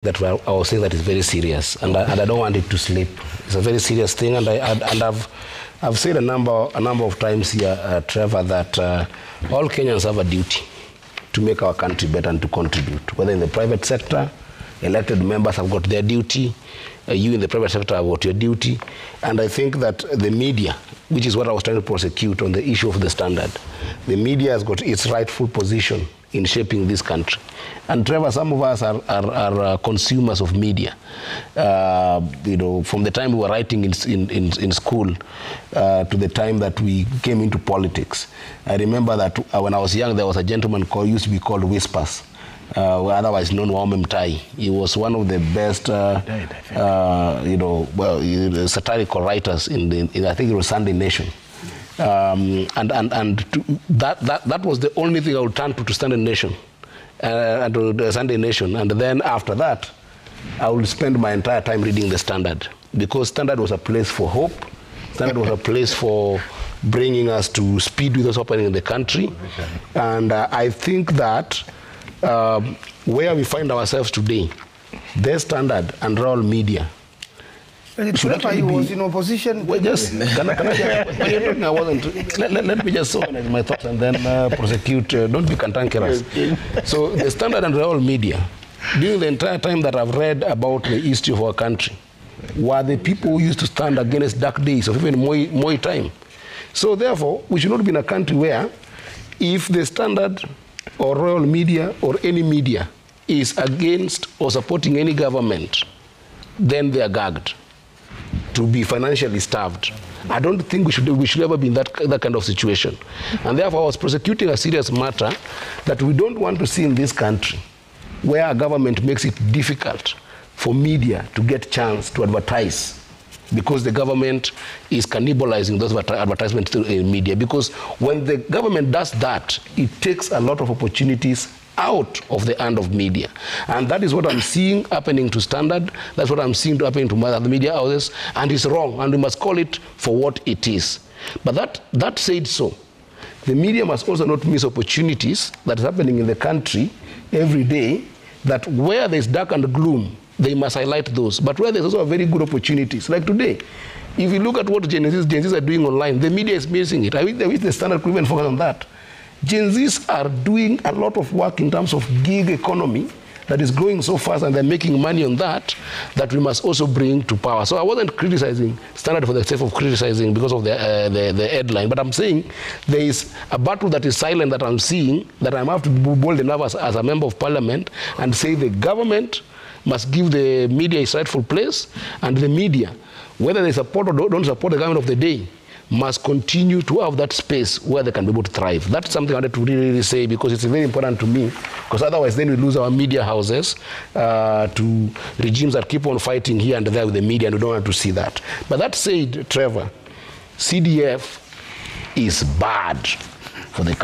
that I was saying that is very serious, and I don't want it to slip. It's a very serious thing, and I've said a number of times here, Trevor, that all Kenyans have a duty to make our country better and to contribute, whether in the private sector. Elected members have got their duty. You in the private sector have got your duty. And I think that the media, which is what I was trying to prosecute on the issue of the standard, the media has got its rightful position in shaping this country. And Trevor, some of us are consumers of media. You know, from the time we were writing in school to the time that we came into politics. I remember that when I was young, there was a gentleman used to be called Whispers. Otherwise known Waume Mtai. He was one of the best, satirical writers in I think it was Sunday Nation. That was the only thing I would turn to Sunday Nation, and to the Sunday Nation. And then after that, I would spend my entire time reading the Standard, because Standard was a place for hope. Standard was a place for bringing us to speed with what's happening in the country. And I think that where we find ourselves today, the Standard and Royal Media. He was in opposition. Well, just, I wasn't. Let me just summarize my thoughts and then prosecute. Don't be cantankerous. So the Standard and Royal Media, during the entire time that I've read about the history of our country, were the people who used to stand against dark days of even Moi time. So therefore, we should not be in a country where, if the Standard or Royal Media or any media is against or supporting any government, then they are gagged to be financially starved. I don't think we should ever be in that kind of situation. And therefore I was prosecuting a serious matter that we don't want to see in this country, where a government makes it difficult for media to get a chance to advertise, because the government is cannibalizing those advertisements in media. Because when the government does that, it takes a lot of opportunities out of the hand of media. And that is what I'm seeing happening to Standard. That's what I'm seeing happening to other media houses. And it's wrong, and we must call it for what it is. But that said so, the media must also not miss opportunities that is happening in the country every day, that where there's dark and gloom, they must highlight those. But where there's also very good opportunities, like today, if you look at what Gen Zs are doing online, the media is missing it. I wish the Standard could even focus on that. Gen Zs are doing a lot of work in terms of gig economy that is growing so fast, and they're making money on that we must also bring to power. So I wasn't criticizing Standard for the sake of criticizing because of the headline, but I'm saying there is a battle that is silent that I'm seeing, that I have to be bold enough as a member of parliament and say the government must give the media its rightful place, and the media, whether they support or don't support the government of the day, must continue to have that space where they can be able to thrive. That's something I wanted to really say, because it's very important to me, because otherwise then we lose our media houses to regimes that keep on fighting here and there with the media, and we don't want to see that. But that said, Trevor, CDF is bad for the country.